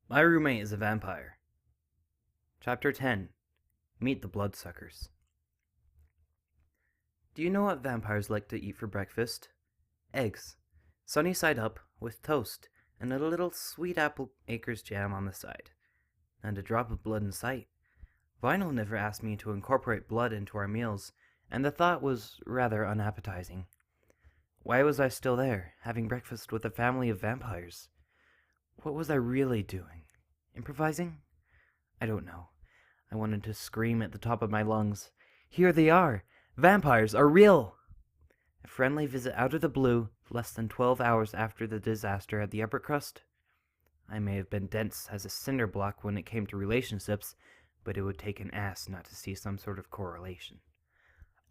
My roommate is a vampire. Chapter 10. Meet the Bloodsuckers. Do you know what vampires like to eat for breakfast? Eggs. Sunny side up, with toast, and a little sweet apple acres jam on the side. And a drop of blood in sight. Vinyl never asked me to incorporate blood into our meals, and the thought was rather unappetizing. Why was I still there, having breakfast with a family of vampires? What was I really doing? Improvising? I don't know. I wanted to scream at the top of my lungs. Here they are! Vampires are real! A friendly visit out of the blue, less than 12 hours after the disaster at the upper crust. I may have been dense as a cinder block when it came to relationships, but it would take an ass not to see some sort of correlation.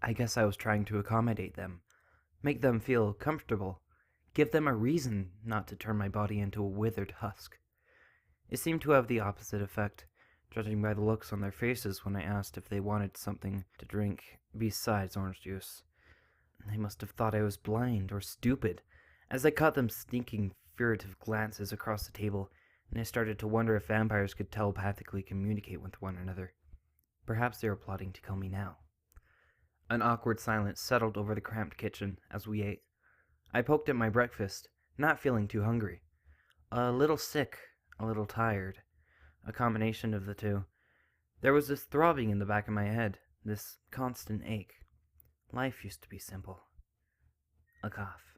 I guess I was trying to accommodate them, make them feel comfortable, give them a reason not to turn my body into a withered husk. It seemed to have the opposite effect, judging by the looks on their faces when I asked if they wanted something to drink besides orange juice. They must have thought I was blind or stupid, as I caught them sneaking furtive glances across the table, and I started to wonder if vampires could telepathically communicate with one another. Perhaps they were plotting to kill me now. An awkward silence settled over the cramped kitchen as we ate. I poked at my breakfast, not feeling too hungry. A little sick, a little tired. A combination of the two. There was this throbbing in the back of my head, this constant ache. Life used to be simple. A cough.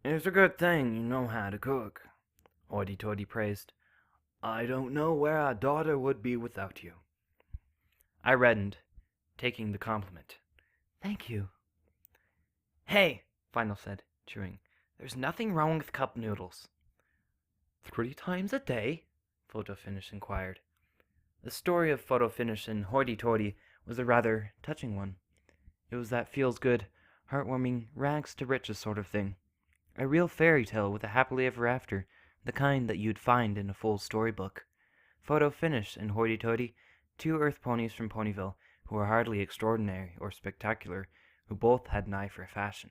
"It's a good thing you know how to cook," Hoity-Toity praised. "I don't know where our daughter would be without you." I reddened, taking the compliment. "Thank you." "Hey," Final said, chewing. "There's nothing wrong with cup noodles." "3 times a day?" Photo Finish inquired. The story of Photo Finish and Hoity-Toity was a rather touching one. It was that feels-good, heartwarming, rags-to-riches sort of thing. A real fairy tale with a happily ever after, the kind that you'd find in a full storybook. Photo Finish and Hoity-Toity, 2 earth ponies from Ponyville, who were hardly extraordinary or spectacular, who both had an eye for fashion.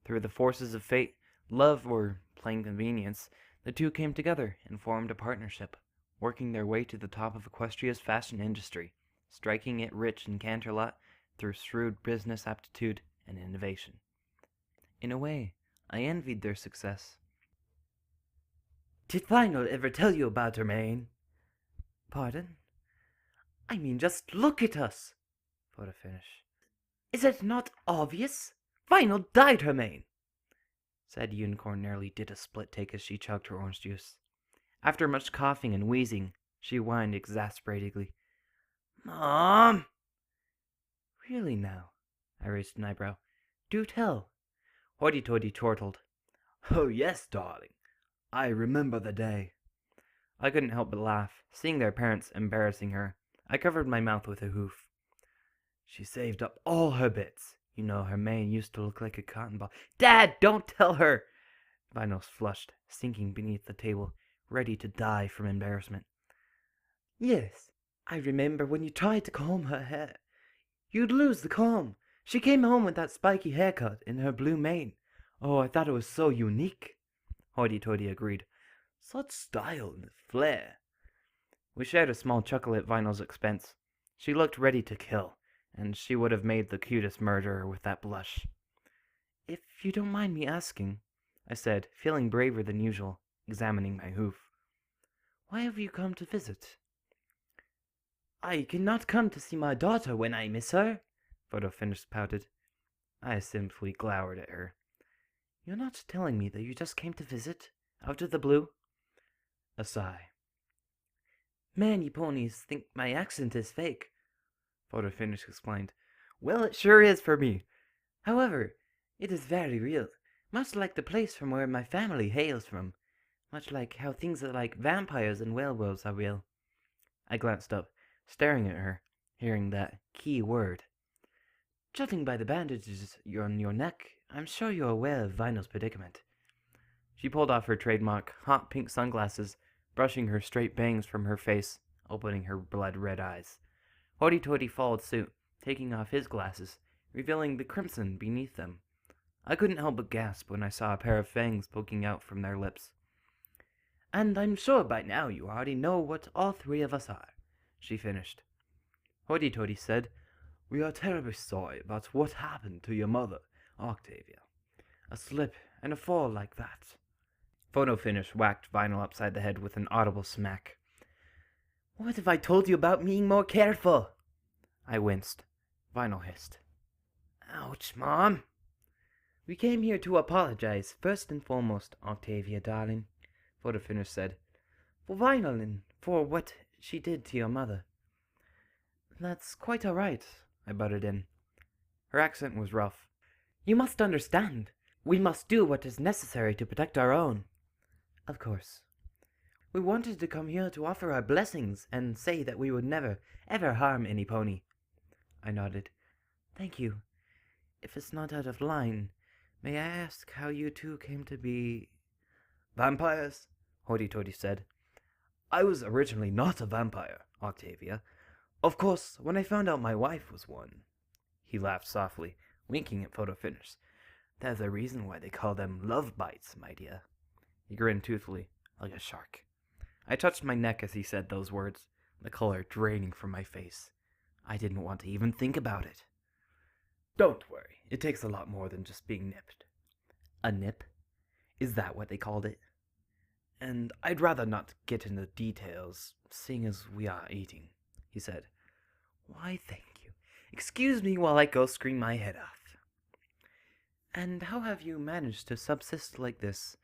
Through the forces of fate, love, or plain convenience, the two came together and formed a partnership, working their way to the top of Equestria's fashion industry, striking it rich in Canterlot through shrewd business aptitude and innovation. In a way, I envied their success. "Did Vinyl ever tell you about her, Maine?" "Pardon?" "I mean, just look at us!" Photo Finish. "Is it not obvious? Vinyl dyed her mane!" Said Unicorn nearly did a split take as she chugged her orange juice. After much coughing and wheezing, she whined exasperatedly. "Mom!" "Really now?" I raised an eyebrow. "Do tell." Hoity-Toity chortled. "Oh yes, darling. I remember the day." I couldn't help but laugh, seeing their parents embarrassing her. I covered my mouth with a hoof. "She saved up all her bits. You know, her mane used to look like a cotton ball." "Dad, don't tell her!" Vinyl flushed, sinking beneath the table, ready to die from embarrassment. "Yes, I remember when you tried to comb her hair. You'd lose the comb. She came home with that spiky haircut in her blue mane. Oh, I thought it was so unique." Hoity-Toity agreed. "Such style and flair." We shared a small chuckle at Vinyl's expense. She looked ready to kill, and she would have made the cutest murderer with that blush. "If you don't mind me asking," I said, feeling braver than usual, examining my hoof, "why have you come to visit?" "I cannot come to see my daughter when I miss her," Photo Finish pouted. I simply glowered at her. "You're not telling me that you just came to visit, out of the blue?" A sigh. "Many ponies think my accent is fake," Photo Finish explained. "Well, it sure is for me. However, it is very real, much like the place from where my family hails from, much like how things like vampires and werewolves are real." I glanced up, staring at her, hearing that key word. "Judging by the bandages on your neck, I'm sure you're aware of Vinyl's predicament." She pulled off her trademark hot pink sunglasses, brushing her straight bangs from her face, opening her blood-red eyes. Hoity-Toity followed suit, taking off his glasses, revealing the crimson beneath them. I couldn't help but gasp when I saw a pair of fangs poking out from their lips. And I'm sure by now you already know what all three of us are, she finished. Hoity-toity said, "We are terribly sorry about what happened to your mother, Octavia. A slip and a fall like that." Photo Finish whacked Vinyl upside the head with an audible smack. "What have I told you about being more careful?" I winced. Vinyl hissed. "Ouch, Mom." "We came here to apologize, first and foremost, Octavia, darling," Photo Finish said. "For Vinyl and for what she did to your mother." "That's quite all right," I butted in. Her accent was rough. "You must understand. We must do what is necessary to protect our own." "Of course." "We wanted to come here to offer our blessings and say that we would never, ever harm any pony." I nodded. "Thank you. If it's not out of line, may I ask how you two came to be—" "Vampires," Hoity-toity said. "I was originally not a vampire, Octavia. Of course, when I found out my wife was one—" He laughed softly, winking at Photo Finish. "There's a reason why they call them love bites, my dear." He grinned toothfully, like a shark. I touched my neck as he said those words, the color draining from my face. I didn't want to even think about it. "Don't worry, it takes a lot more than just being nipped." "A nip? Is that what they called it?" "And I'd rather not get into details, seeing as we are eating," he said. "Why, thank you. Excuse me while I go scream my head off." "And how have you managed to subsist like this?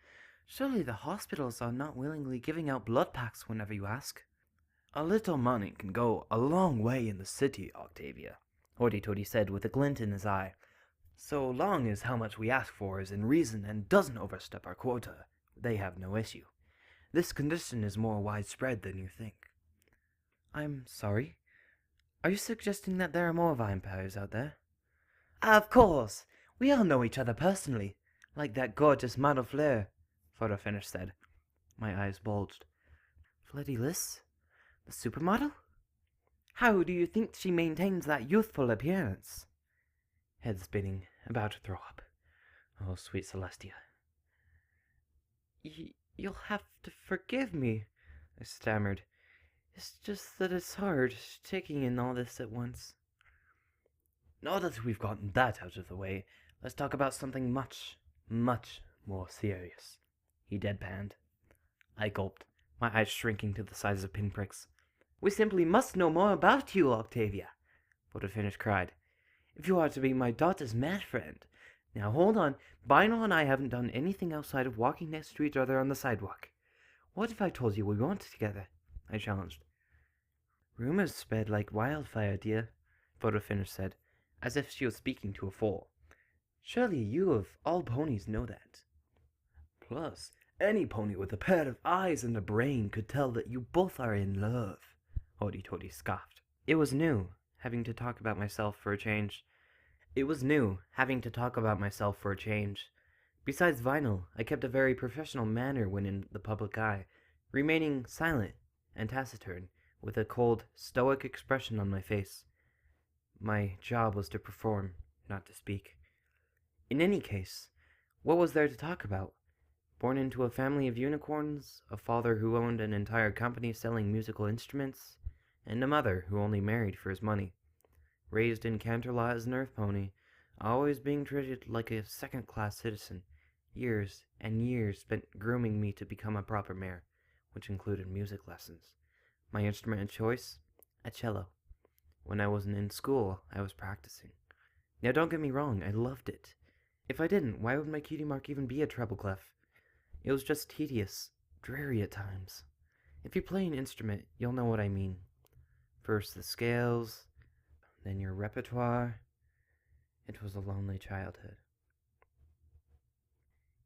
Surely the hospitals are not willingly giving out blood packs whenever you ask." "A little money can go a long way in the city, Octavia," Hoity-toity said with a glint in his eye. "So long as how much we ask for is in reason and doesn't overstep our quota, they have no issue. This condition is more widespread than you think." "I'm sorry? Are you suggesting that there are more vampires out there?" "Of course! We all know each other personally, like that gorgeous model Fleur," Photo Finish said. My eyes bulged. "Flirty Liss? The supermodel? How do you think she maintains that youthful appearance?" Head spinning, about to throw up. Oh, sweet Celestia. "You'll have to forgive me," I stammered. "It's just that it's hard, taking in all this at once." "Now that we've gotten that out of the way, let's talk about something much, much more serious," he deadpanned. I gulped, my eyes shrinking to the size of pinpricks. "We simply must know more about you, Octavia," Photo Finish cried. "If you are to be my daughter's mad friend. Now hold on, Vinyl and I haven't done anything outside of walking next to each other on the sidewalk. What if I told you we weren't together?" I challenged. "Rumors spread like wildfire, dear," Photo Finish said, as if she was speaking to a fool. "Surely you of all ponies know that." "Plus, any pony with a pair of eyes and a brain could tell that you both are in love," Hoity-toity scoffed. It was new, having to talk about myself for a change. Besides Vinyl, I kept a very professional manner when in the public eye, remaining silent and taciturn, with a cold, stoic expression on my face. My job was to perform, not to speak. In any case, what was there to talk about? Born into a family of unicorns, a father who owned an entire company selling musical instruments, and a mother who only married for his money. Raised in Canterlot as an earth pony, always being treated like a second-class citizen. Years and years spent grooming me to become a proper mare, which included music lessons. My instrument of choice? A cello. When I wasn't in school, I was practicing. Now don't get me wrong, I loved it. If I didn't, why would my cutie mark even be a treble clef? It was just tedious, dreary at times. If you play an instrument, you'll know what I mean. First the scales, then your repertoire. It was a lonely childhood.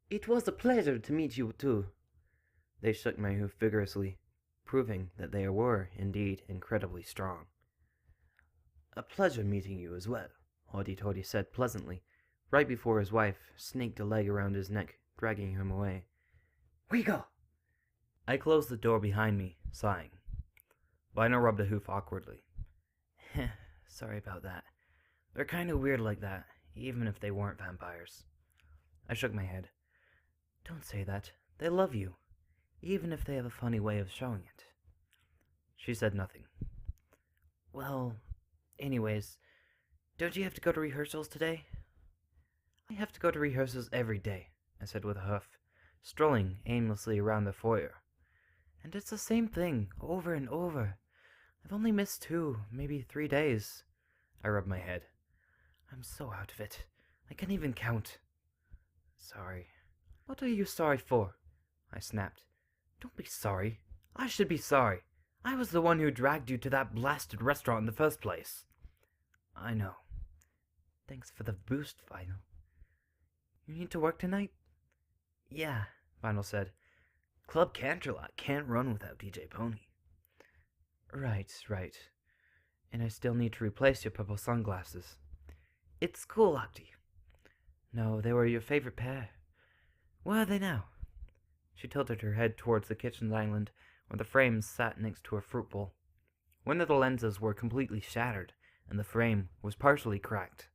"It was a pleasure to meet you, too." They shook my hoof vigorously, proving that they were, indeed, incredibly strong. "A pleasure meeting you as well," Hoity-toity said pleasantly, right before his wife snaked a leg around his neck, dragging him away. "We go!" I closed the door behind me, sighing. Vinyl rubbed a hoof awkwardly. "Sorry about that. They're kind of weird like that, even if they weren't vampires." I shook my head. "Don't say that. They love you. even if they have a funny way of showing it. She said nothing. Well, anyways, don't you have to go to rehearsals today? I have to go to rehearsals every day, I said with a huff, strolling aimlessly around the foyer. And it's the same thing, over and over. I've only missed 2, maybe 3 days. I rubbed my head. I'm so out of it. I can't even count. Sorry. What are you sorry for? I snapped. Don't be sorry. I should be sorry. I was the one who dragged you to that blasted restaurant in the first place. I know. Thanks for the boost, Vinyl. You need to work tonight? Yeah, Vinyl said. Club Canterlot can't run without DJ Pony. Right. And I still need to replace your purple sunglasses. It's cool, Octi. No, they were your favorite pair. Where are they now? She tilted her head towards the kitchen island, where the frames sat next to a fruit bowl. One of the lenses were completely shattered, and the frame was partially cracked.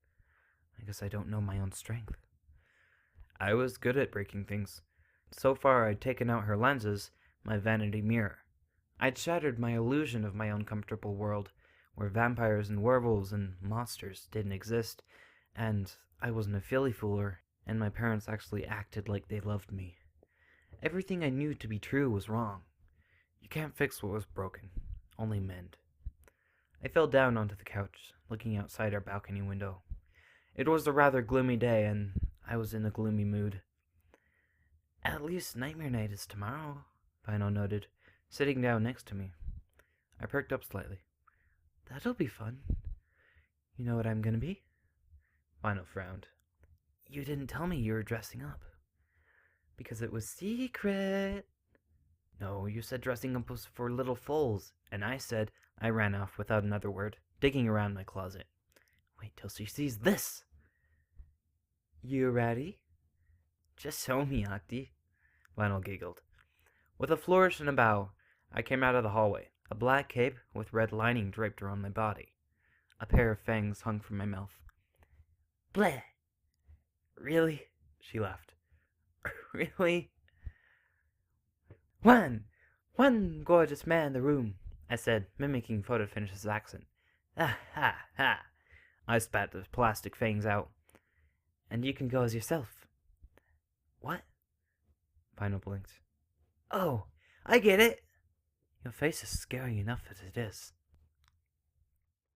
I guess I don't know my own strength. I was good at breaking things. So far, I'd taken out her lenses, my vanity mirror. I'd shattered my illusion of my own comfortable world, where vampires and werewolves and monsters didn't exist, and I wasn't a filly fooler, and my parents actually acted like they loved me. Everything I knew to be true was wrong. You can't fix what was broken, only mend. I fell down onto the couch, looking outside our balcony window. It was a rather gloomy day, and I was in a gloomy mood. At least Nightmare Night is tomorrow, Vinyl noted, sitting down next to me. I perked up slightly. That'll be fun. You know what I'm gonna be? Vinyl frowned. You didn't tell me you were dressing up. Because it was secret. No, you said dressing up was for little foals, and I said... I ran off without another word, digging around my closet. Wait till she sees this. You ready? Just show me, Octi. Vinyl giggled. With a flourish and a bow, I came out of the hallway, a black cape with red lining draped around my body. A pair of fangs hung from my mouth. Bleh. Really? She laughed. Really? One gorgeous man in the room, I said, mimicking Photofinish's accent. Ah, ha, ha. I spat the plastic fangs out. And you can go as yourself. What? Vinyl blinked. Oh, I get it. Your face is scary enough as it is.